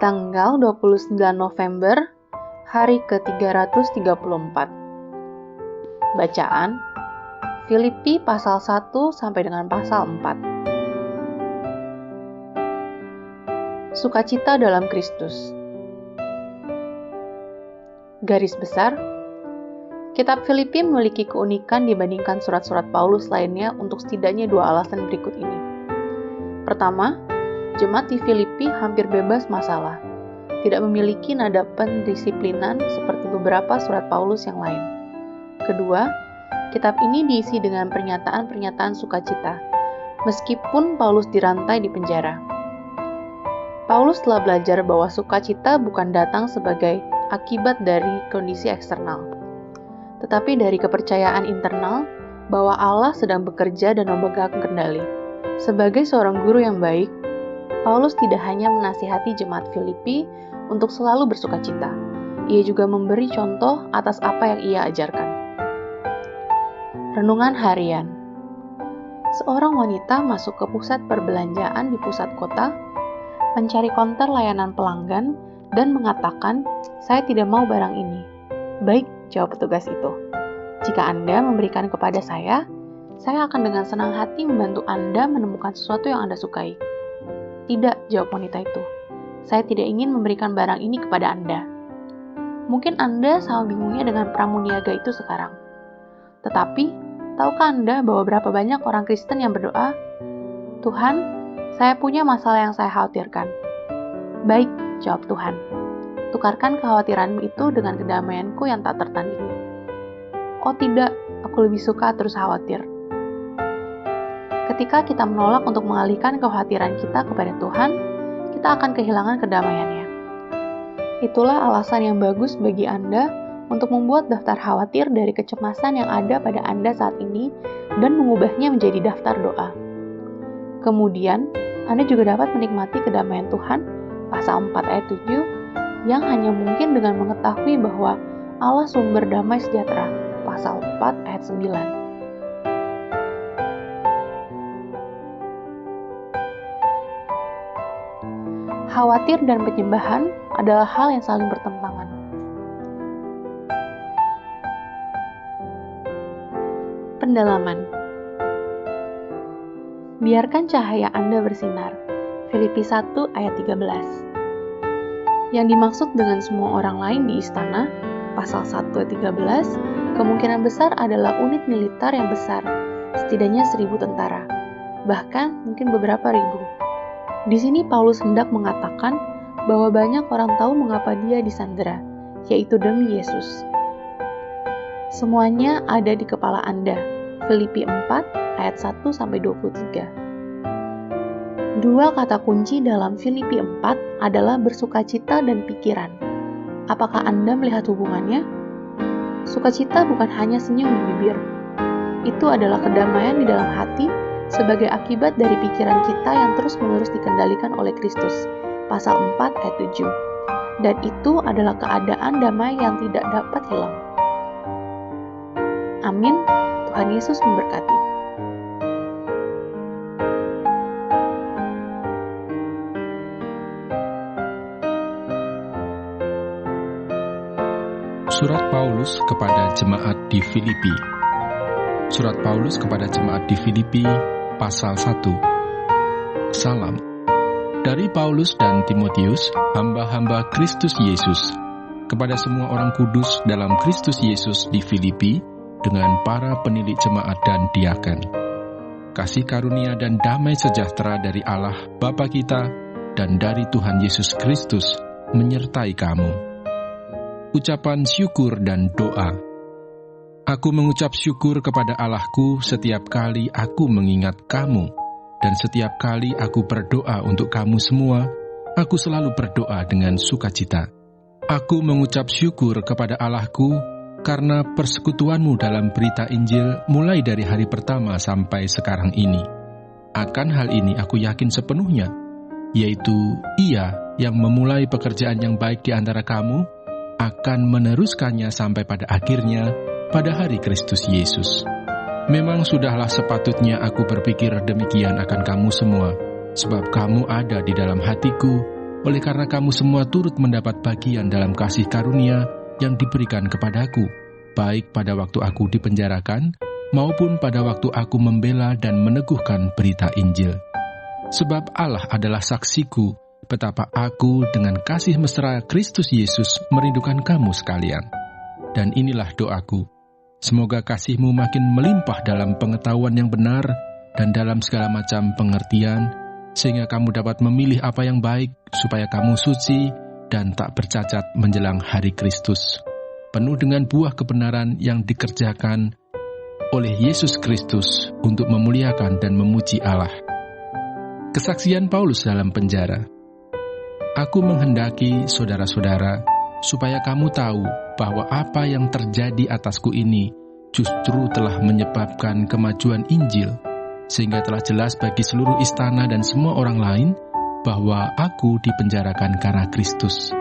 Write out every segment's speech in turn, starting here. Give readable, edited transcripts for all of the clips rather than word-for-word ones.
Tanggal 29 November, hari ke-334. Bacaan Filipi pasal 1 sampai dengan pasal 4. Sukacita dalam Kristus. Garis besar, kitab Filipi memiliki keunikan dibandingkan surat-surat Paulus lainnya untuk setidaknya dua alasan berikut ini. Pertama, jemaat di Filipi hampir bebas masalah, tidak memiliki nada pendisiplinan seperti beberapa surat Paulus yang lain. Kedua, kitab ini diisi dengan pernyataan-pernyataan sukacita, meskipun Paulus dirantai di penjara. Paulus telah belajar bahwa sukacita bukan datang sebagai akibat dari kondisi eksternal, tetapi dari kepercayaan internal bahwa Allah sedang bekerja dan memegang kendali. Sebagai seorang guru yang baik, Paulus tidak hanya menasihati jemaat Filipi untuk selalu bersukacita, ia juga memberi contoh atas apa yang ia ajarkan. Renungan harian. Seorang wanita masuk ke pusat perbelanjaan di pusat kota, mencari konter layanan pelanggan, dan mengatakan, "Saya tidak mau barang ini." "Baik," jawab petugas itu. "Jika Anda memberikan kepada saya akan dengan senang hati membantu Anda menemukan sesuatu yang Anda sukai." "Tidak," jawab wanita itu. "Saya tidak ingin memberikan barang ini kepada Anda." Mungkin Anda sama bingungnya dengan pramuniaga itu sekarang. Tetapi, tahukah Anda bahwa berapa banyak orang Kristen yang berdoa, "Tuhan, saya punya masalah yang saya khawatirkan." "Baik," jawab Tuhan. "Tukarkan kekhawatiranmu itu dengan kedamaianku yang tak tertandingi." "Oh tidak, aku lebih suka terus khawatir." Ketika kita menolak untuk mengalihkan kekhawatiran kita kepada Tuhan, kita akan kehilangan kedamaiannya. Itulah alasan yang bagus bagi Anda untuk membuat daftar khawatir dari kecemasan yang ada pada Anda saat ini dan mengubahnya menjadi daftar doa. Kemudian, Anda juga dapat menikmati kedamaian Tuhan, pasal 4 ayat 7, yang hanya mungkin dengan mengetahui bahwa Allah sumber damai sejahtera, pasal 4 ayat 9. Khawatir dan penyembahan adalah hal yang saling bertentangan. Pendalaman. Biarkan cahaya Anda bersinar. Filipi 1 ayat 13. Yang dimaksud dengan semua orang lain di istana, pasal 1 ayat 13, kemungkinan besar adalah unit militer yang besar, setidaknya 1.000 tentara, bahkan mungkin beberapa ribu. Di sini Paulus hendak mengatakan bahwa banyak orang tahu mengapa dia disandera, yaitu demi Yesus. Semuanya ada di kepala Anda. Filipi 4 ayat 1-23. Dua kata kunci dalam Filipi 4 adalah bersukacita dan pikiran. Apakah Anda melihat hubungannya? Sukacita bukan hanya senyum di bibir. Itu adalah kedamaian di dalam hati sebagai akibat dari pikiran kita yang terus-menerus dikendalikan oleh Kristus, pasal 4 ayat 7. Dan itu adalah keadaan damai yang tidak dapat hilang. Amin. Tuhan Yesus memberkati. Surat Paulus kepada jemaat di Filipi. Surat Paulus kepada jemaat di Filipi, pasal 1. Salam. Dari Paulus dan Timotius, hamba-hamba Kristus Yesus, kepada semua orang kudus dalam Kristus Yesus di Filipi, dengan para penilik jemaat dan diaken. Kasih karunia dan damai sejahtera dari Allah Bapa kita dan dari Tuhan Yesus Kristus menyertai kamu. Ucapan syukur dan doa. Aku mengucap syukur kepada Allahku setiap kali aku mengingat kamu, dan setiap kali aku berdoa untuk kamu semua, aku selalu berdoa dengan sukacita. Aku mengucap syukur kepada Allahku karena persekutuanmu dalam berita Injil mulai dari hari pertama sampai sekarang ini. Akan hal ini aku yakin sepenuhnya, yaitu Ia yang memulai pekerjaan yang baik di antara kamu, akan meneruskannya sampai pada akhirnya, pada hari Kristus Yesus. Memang sudahlah sepatutnya aku berpikir demikian akan kamu semua, sebab kamu ada di dalam hatiku, oleh karena kamu semua turut mendapat bagian dalam kasih karunia yang diberikan kepadaku, baik pada waktu aku dipenjarakan, maupun pada waktu aku membela dan meneguhkan berita Injil. Sebab Allah adalah saksiku, betapa aku dengan kasih mesra Kristus Yesus merindukan kamu sekalian. Dan inilah doaku, semoga kasihmu makin melimpah dalam pengetahuan yang benar dan dalam segala macam pengertian, sehingga kamu dapat memilih apa yang baik, supaya kamu suci dan tak bercacat menjelang hari Kristus, penuh dengan buah kebenaran yang dikerjakan oleh Yesus Kristus untuk memuliakan dan memuji Allah. Kesaksian Paulus dalam penjara. Aku menghendaki saudara-saudara supaya kamu tahu bahwa apa yang terjadi atasku ini justru telah menyebabkan kemajuan Injil, sehingga telah jelas bagi seluruh istana dan semua orang lain bahwa aku dipenjarakan karena Kristus.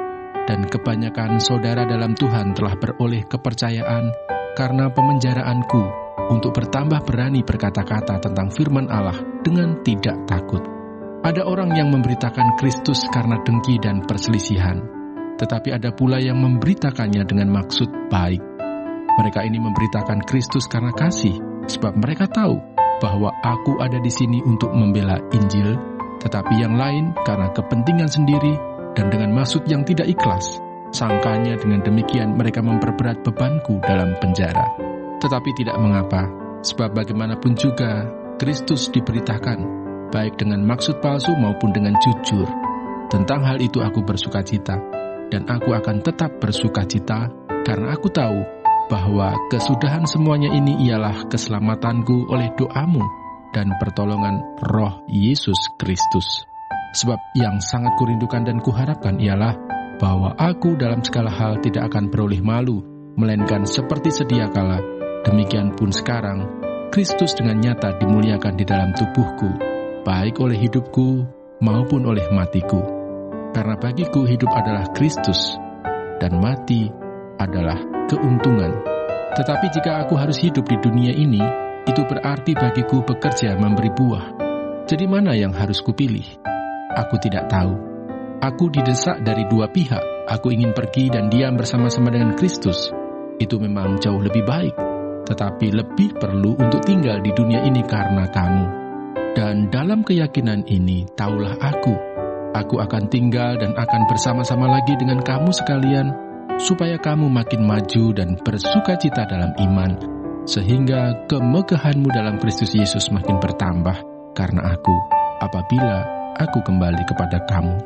Dan kebanyakan saudara dalam Tuhan telah beroleh kepercayaan karena pemenjaraanku, untuk bertambah berani berkata-kata tentang firman Allah dengan tidak takut. Ada orang yang memberitakan Kristus karena dengki dan perselisihan, tetapi ada pula yang memberitakannya dengan maksud baik. Mereka ini memberitakan Kristus karena kasih, sebab mereka tahu bahwa aku ada di sini untuk membela Injil, tetapi yang lain karena kepentingan sendiri dan dengan maksud yang tidak ikhlas. Sangkanya dengan demikian mereka memperberat bebanku dalam penjara. Tetapi tidak mengapa, sebab bagaimanapun juga Kristus diberitakan, baik dengan maksud palsu maupun dengan jujur. Tentang hal itu aku bersukacita, dan aku akan tetap bersukacita, karena aku tahu bahwa kesudahan semuanya ini ialah keselamatanku oleh doamu dan pertolongan Roh Yesus Kristus. Sebab yang sangat kurindukan dan kuharapkan ialah bahwa aku dalam segala hal tidak akan beroleh malu, melainkan seperti sedia kala, demikian pun sekarang, Kristus dengan nyata dimuliakan di dalam tubuhku, baik oleh hidupku maupun oleh matiku. Karena bagiku hidup adalah Kristus, dan mati adalah keuntungan. Tetapi jika aku harus hidup di dunia ini, itu berarti bagiku bekerja memberi buah. Jadi mana yang harus kupilih? Aku tidak tahu. Aku didesak dari dua pihak. Aku ingin pergi dan diam bersama-sama dengan Kristus. Itu memang jauh lebih baik. Tetapi lebih perlu untuk tinggal di dunia ini karena kamu. Dan dalam keyakinan ini, taulah aku akan tinggal dan akan bersama-sama lagi dengan kamu sekalian, supaya kamu makin maju dan bersukacita dalam iman, sehingga kemegahanmu dalam Kristus Yesus makin bertambah karena aku, apabila aku kembali kepada kamu.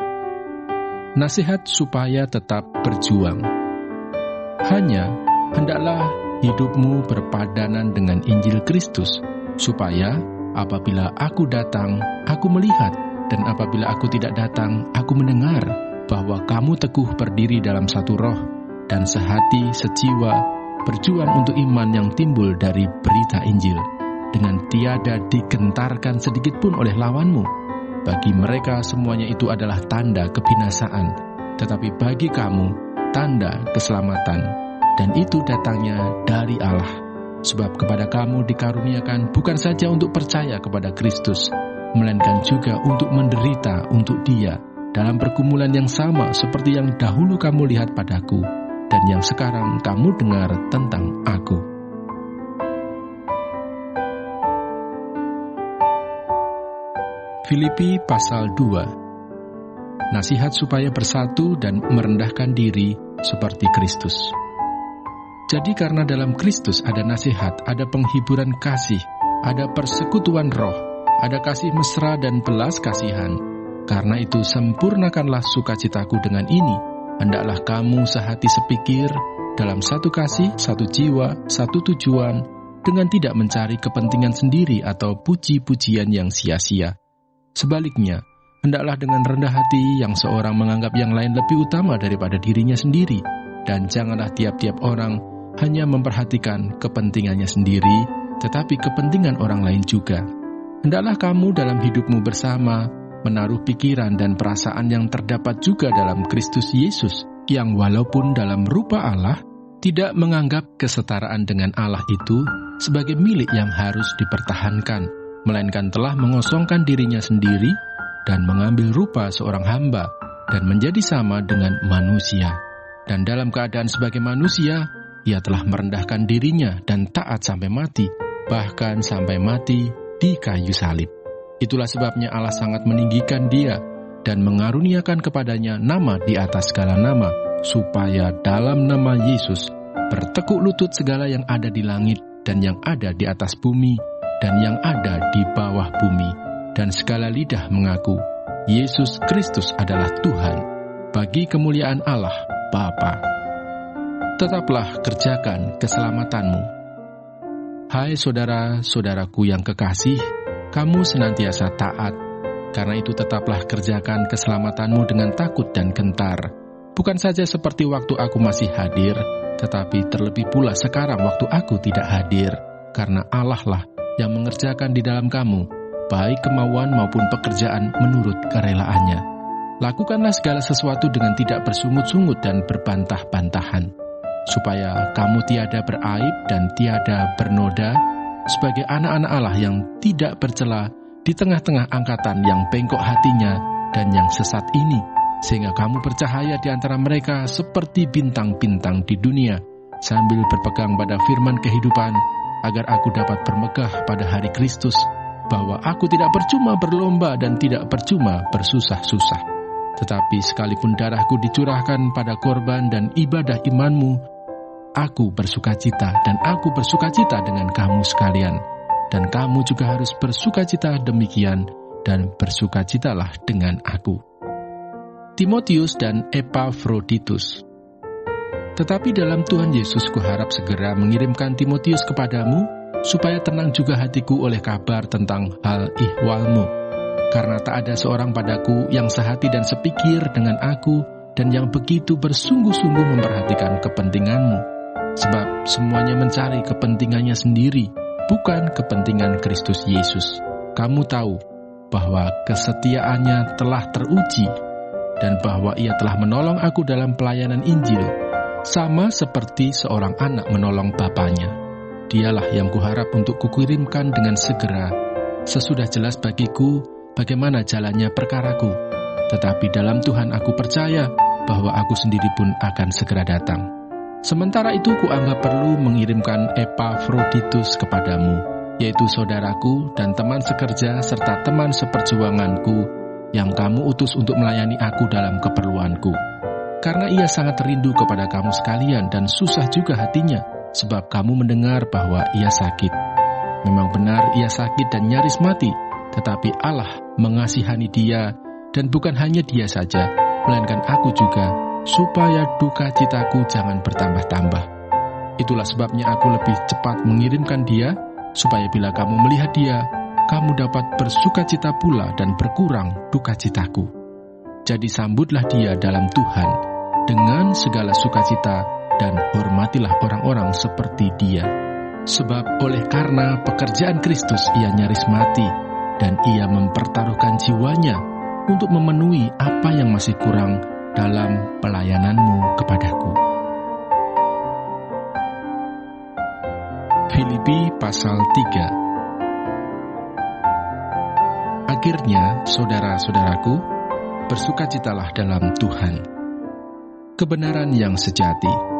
Nasihat supaya tetap berjuang. Hanya hendaklah hidupmu berpadanan dengan Injil Kristus, supaya apabila aku datang, aku melihat, dan apabila aku tidak datang, aku mendengar bahwa kamu teguh berdiri dalam satu roh, dan sehati, sejiwa, berjuang untuk iman yang timbul dari berita Injil, dengan tiada digentarkan sedikit pun oleh lawanmu. Bagi mereka semuanya itu adalah tanda kebinasaan, tetapi bagi kamu, tanda keselamatan. Dan itu datangnya dari Allah, sebab kepada kamu dikaruniakan bukan saja untuk percaya kepada Kristus, melainkan juga untuk menderita untuk Dia dalam pergumulan yang sama seperti yang dahulu kamu lihat padaku, dan yang sekarang kamu dengar tentang aku. Filipi pasal 2. Nasihat supaya bersatu dan merendahkan diri seperti Kristus. Jadi karena dalam Kristus ada nasihat, ada penghiburan kasih, ada persekutuan roh, ada kasih mesra dan belas kasihan. Karena itu sempurnakanlah sukacitaku dengan ini. Hendaklah kamu sehati sepikir, dalam satu kasih, satu jiwa, satu tujuan, dengan tidak mencari kepentingan sendiri atau puji-pujian yang sia-sia. Sebaliknya, hendaklah dengan rendah hati yang seorang menganggap yang lain lebih utama daripada dirinya sendiri, dan janganlah tiap-tiap orang hanya memperhatikan kepentingannya sendiri, tetapi kepentingan orang lain juga. Hendaklah kamu dalam hidupmu bersama menaruh pikiran dan perasaan yang terdapat juga dalam Kristus Yesus, yang walaupun dalam rupa Allah, tidak menganggap kesetaraan dengan Allah itu sebagai milik yang harus dipertahankan, melainkan telah mengosongkan dirinya sendiri dan mengambil rupa seorang hamba, dan menjadi sama dengan manusia. Dan dalam keadaan sebagai manusia, ia telah merendahkan dirinya dan taat sampai mati, bahkan sampai mati di kayu salib. Itulah sebabnya Allah sangat meninggikan dia dan mengaruniakan kepadanya nama di atas segala nama, supaya dalam nama Yesus bertekuk lutut segala yang ada di langit dan yang ada di atas bumi dan yang ada di bawah bumi, dan segala lidah mengaku Yesus Kristus adalah Tuhan, bagi kemuliaan Allah Bapa. Tetaplah kerjakan keselamatanmu. Hai saudara-saudaraku yang kekasih, kamu senantiasa taat. Karena itu tetaplah kerjakan keselamatanmu dengan takut dan gentar. Bukan saja seperti waktu aku masih hadir, tetapi terlebih pula sekarang waktu aku tidak hadir. Karena Allah lah yang mengerjakan di dalam kamu, baik kemauan maupun pekerjaan menurut kerelaannya. Lakukanlah segala sesuatu dengan tidak bersungut-sungut dan berbantah-bantahan, supaya kamu tiada beraib dan tiada bernoda, sebagai anak-anak Allah yang tidak bercela di tengah-tengah angkatan yang bengkok hatinya dan yang sesat ini, sehingga kamu bercahaya di antara mereka seperti bintang-bintang di dunia, sambil berpegang pada firman kehidupan, agar aku dapat bermegah pada hari Kristus, bahwa aku tidak percuma berlomba dan tidak percuma bersusah-susah. Tetapi sekalipun darahku dicurahkan pada korban dan ibadah imanmu, aku bersukacita dan aku bersukacita dengan kamu sekalian. Dan kamu juga harus bersukacita demikian, dan bersukacitalah dengan aku. Timotius dan Epafroditus. Tetapi dalam Tuhan Yesus kuharap segera mengirimkan Timotius kepadamu, supaya tenang juga hatiku oleh kabar tentang hal ihwalmu. Karena tak ada seorang padaku yang sehati dan sepikir dengan aku, dan yang begitu bersungguh-sungguh memperhatikan kepentinganmu. Sebab semuanya mencari kepentingannya sendiri, bukan kepentingan Kristus Yesus. Kamu tahu bahwa kesetiaannya telah teruji, dan bahwa ia telah menolong aku dalam pelayanan Injil, sama seperti seorang anak menolong bapaknya. Dialah yang kuharap untuk kukirimkan dengan segera, sesudah jelas bagiku bagaimana jalannya perkaraku. Tetapi dalam Tuhan aku percaya bahwa aku sendiri pun akan segera datang. Sementara itu kuanggap perlu mengirimkan Epafroditus kepadamu, yaitu saudaraku dan teman sekerja serta teman seperjuanganku, yang kamu utus untuk melayani aku dalam keperluanku. Karena ia sangat rindu kepada kamu sekalian dan susah juga hatinya, sebab kamu mendengar bahwa ia sakit. Memang benar ia sakit dan nyaris mati, tetapi Allah mengasihani dia, dan bukan hanya dia saja, melainkan aku juga, supaya duka citaku jangan bertambah-tambah. Itulah sebabnya aku lebih cepat mengirimkan dia, supaya bila kamu melihat dia, kamu dapat bersukacita pula dan berkurang duka citaku. Jadi sambutlah dia dalam Tuhan dengan segala sukacita, dan hormatilah orang-orang seperti dia. Sebab oleh karena pekerjaan Kristus ia nyaris mati, dan ia mempertaruhkan jiwanya untuk memenuhi apa yang masih kurang dalam pelayananmu kepadaku. Filipi pasal 3. Akhirnya, saudara-saudaraku, bersukacitalah dalam Tuhan. Kebenaran yang sejati.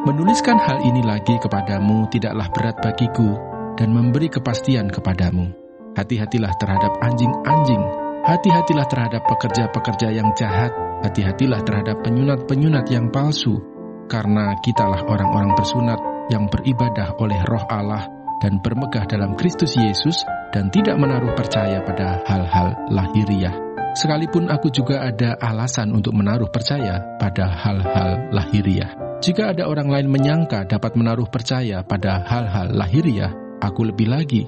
Menuliskan hal ini lagi kepadamu tidaklah berat bagiku, dan memberi kepastian kepadamu. Hati-hatilah terhadap anjing-anjing, hati-hatilah terhadap pekerja-pekerja yang jahat, hati-hatilah terhadap penyunat-penyunat yang palsu, karena kitalah orang-orang bersunat yang beribadah oleh Roh Allah dan bermegah dalam Kristus Yesus, dan tidak menaruh percaya pada hal-hal lahiriah. Sekalipun aku juga ada alasan untuk menaruh percaya pada hal-hal lahiriah. Jika ada orang lain menyangka dapat menaruh percaya pada hal-hal lahiriah, aku lebih lagi.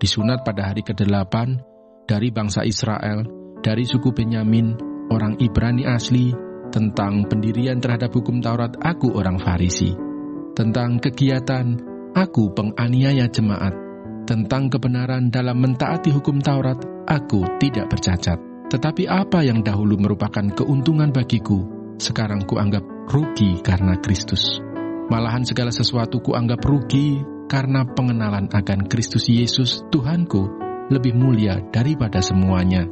Disunat pada hari ke-8, dari bangsa Israel, dari suku Benyamin, orang Ibrani asli, tentang pendirian terhadap hukum Taurat, aku orang Farisi. Tentang kegiatan, aku penganiaya jemaat. Tentang kebenaran dalam mentaati hukum Taurat, aku tidak bercacat. Tetapi apa yang dahulu merupakan keuntungan bagiku, sekarang kuanggap rugi karena Kristus. Malahan segala sesuatu kuanggap rugi karena pengenalan akan Kristus Yesus, Tuhanku, lebih mulia daripada semuanya.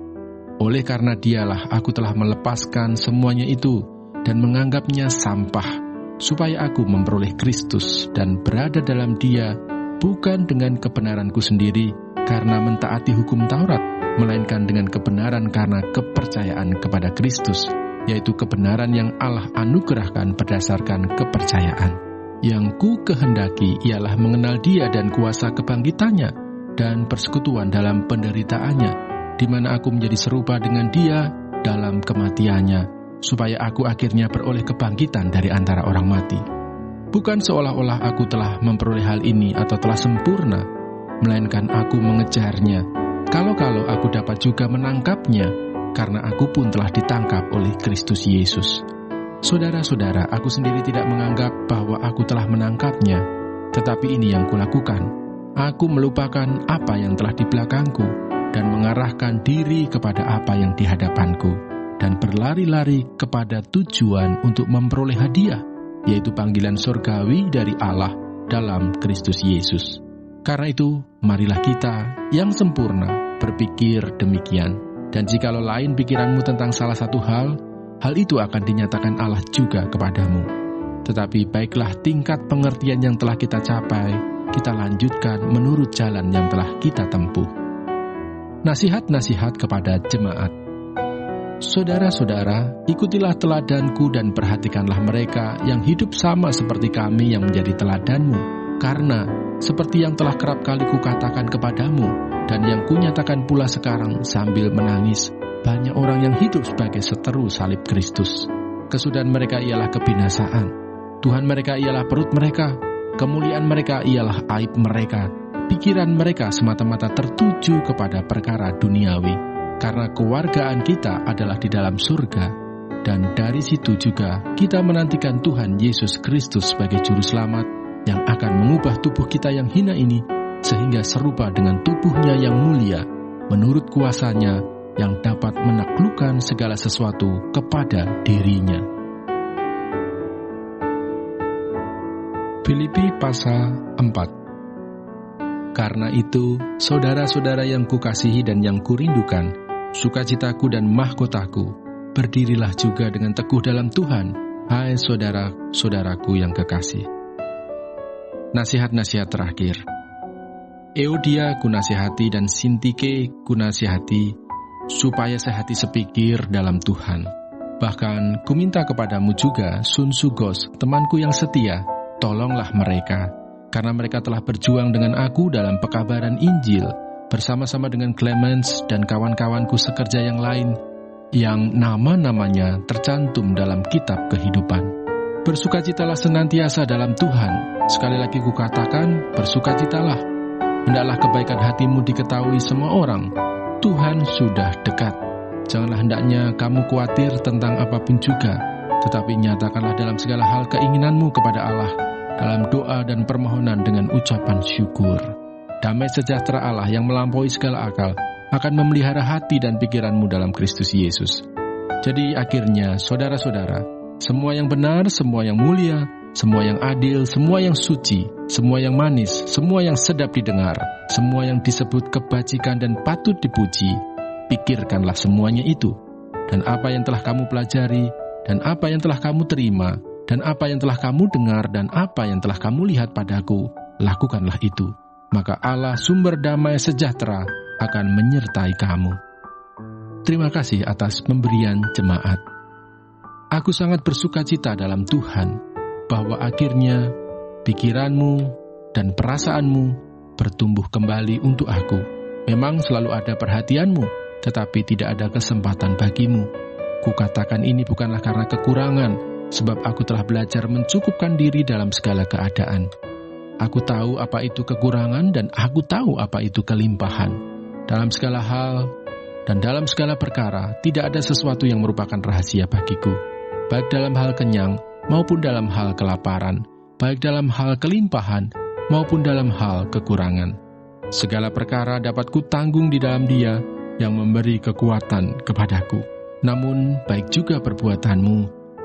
Oleh karena dialah aku telah melepaskan semuanya itu dan menganggapnya sampah, supaya aku memperoleh Kristus dan berada dalam Dia, bukan dengan kebenaranku sendiri karena mentaati hukum Taurat, melainkan dengan kebenaran karena kepercayaan kepada Kristus, yaitu kebenaran yang Allah anugerahkan berdasarkan kepercayaan. Yang ku kehendaki ialah mengenal Dia dan kuasa kebangkitannya dan persekutuan dalam penderitaannya, di mana aku menjadi serupa dengan Dia dalam kematiannya, supaya aku akhirnya beroleh kebangkitan dari antara orang mati. Bukan seolah-olah aku telah memperoleh hal ini atau telah sempurna, melainkan aku mengejarnya, kalau-kalau aku dapat juga menangkapnya, karena aku pun telah ditangkap oleh Kristus Yesus. Saudara-saudara, aku sendiri tidak menganggap bahwa aku telah menangkapnya, tetapi ini yang kulakukan. Aku melupakan apa yang telah di belakangku dan mengarahkan diri kepada apa yang di hadapanku, dan berlari-lari kepada tujuan untuk memperoleh hadiah, yaitu panggilan surgawi dari Allah dalam Kristus Yesus. Karena itu, marilah kita yang sempurna berpikir demikian. Dan jikalau lain pikiranmu tentang salah satu hal itu akan dinyatakan Allah juga kepadamu. Tetapi baiklah tingkat pengertian yang telah kita capai, kita lanjutkan menurut jalan yang telah kita tempuh. Nasihat-nasihat kepada jemaat. Saudara-saudara, ikutilah teladanku dan perhatikanlah mereka yang hidup sama seperti kami yang menjadi teladanmu. Karena, seperti yang telah kerap kali kukatakan kepadamu, dan yang kunyatakan pula sekarang sambil menangis, banyak orang yang hidup sebagai seteru salib Kristus. Kesudahan mereka ialah kebinasaan. Tuhan mereka ialah perut mereka. Kemuliaan mereka ialah aib mereka. Pikiran mereka semata-mata tertuju kepada perkara duniawi. Karena kewargaan kita adalah di dalam surga. Dan dari situ juga kita menantikan Tuhan Yesus Kristus sebagai Juru Selamat yang akan mengubah tubuh kita yang hina ini sehingga serupa dengan tubuhnya yang mulia menurut kuasanya yang dapat menaklukkan segala sesuatu kepada dirinya. Filipi pasal 4. Karena itu, saudara-saudara yang kukasihi dan yang kurindukan, sukacitaku dan mahkotaku, berdirilah juga dengan teguh dalam Tuhan, hai saudara-saudaraku yang kekasih. Nasihat-nasihat terakhir. Euodia kunasihati dan Sintike kunasihati, supaya sehati sepikir dalam Tuhan. Bahkan kuminta kepadamu juga Sunsugos, temanku yang setia, tolonglah mereka, karena mereka telah berjuang dengan aku dalam pekabaran Injil, bersama-sama dengan Clemens dan kawan-kawanku sekerja yang lain, yang nama-namanya tercantum dalam kitab kehidupan. Bersukacitalah senantiasa dalam Tuhan. Sekali lagi kukatakan, bersukacitalah. Hendaklah kebaikan hatimu diketahui semua orang. Tuhan sudah dekat. Janganlah hendaknya kamu khawatir tentang apapun juga, tetapi nyatakanlah dalam segala hal keinginanmu kepada Allah, dalam doa dan permohonan dengan ucapan syukur. Damai sejahtera Allah yang melampaui segala akal akan memelihara hati dan pikiranmu dalam Kristus Yesus. Jadi akhirnya, saudara-saudara, semua yang benar, semua yang mulia, semua yang adil, semua yang suci, semua yang manis, semua yang sedap didengar, semua yang disebut kebajikan dan patut dipuji, pikirkanlah semuanya itu. Dan apa yang telah kamu pelajari, dan apa yang telah kamu terima, dan apa yang telah kamu dengar, dan apa yang telah kamu lihat padaku, lakukanlah itu. Maka Allah sumber damai sejahtera akan menyertai kamu. Terima kasih atas pemberian jemaat. Aku sangat bersukacita dalam Tuhan, bahwa akhirnya pikiranmu dan perasaanmu bertumbuh kembali untuk aku. Memang selalu ada perhatianmu, tetapi tidak ada kesempatan bagimu. Kukatakan ini bukanlah karena kekurangan, sebab aku telah belajar mencukupkan diri dalam segala keadaan. Aku tahu apa itu kekurangan dan aku tahu apa itu kelimpahan. Dalam segala hal dan dalam segala perkara, tidak ada sesuatu yang merupakan rahasia bagiku, baik dalam hal kenyang maupun dalam hal kelaparan, baik dalam hal kelimpahan maupun dalam hal kekurangan. Segala perkara dapat kutanggung di dalam Dia yang memberi kekuatan kepadaku. Namun baik juga perbuatanmu,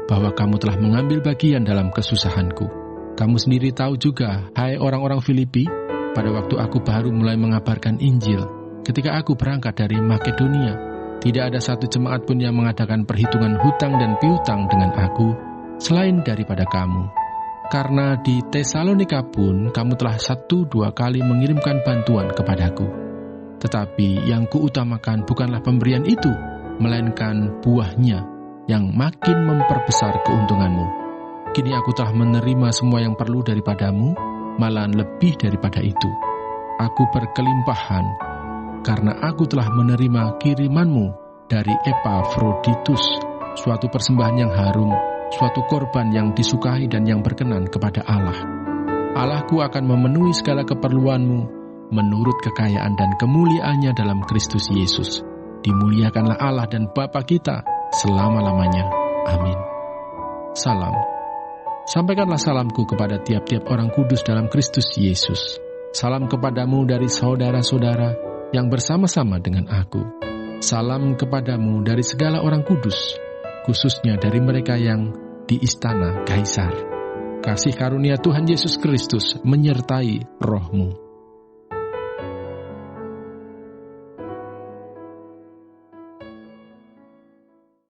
bahwa kamu telah mengambil bagian dalam kesusahanku. Kamu sendiri tahu juga, hai orang-orang Filipi, pada waktu aku baru mulai mengabarkan Injil, ketika aku berangkat dari Makedonia, Tidak ada satu jemaat pun yang mengadakan perhitungan hutang dan piutang dengan aku, selain daripada kamu. Karena di Tesalonika pun kamu telah 1-2 kali mengirimkan bantuan kepadaku. Tetapi yang kuutamakan bukanlah pemberian itu, melainkan buahnya yang makin memperbesar keuntunganmu. Kini aku telah menerima semua yang perlu daripadamu, malahan lebih daripada itu. Aku berkelimpahan, karena aku telah menerima kirimanmu dari Epafroditus, suatu persembahan yang harum, suatu korban yang disukai dan yang berkenan kepada Allah. Allahku akan memenuhi segala keperluanmu menurut kekayaan dan kemuliaannya dalam Kristus Yesus. Dimuliakanlah Allah dan Bapa kita selama-lamanya. Amin. Salam. Sampaikanlah salamku kepada tiap-tiap orang kudus dalam Kristus Yesus. Salam kepadamu dari saudara-saudara yang bersama-sama dengan aku. Salam kepadamu dari segala orang kudus, khususnya dari mereka yang di istana Kaisar. Kasih karunia Tuhan Yesus Kristus menyertai rohmu.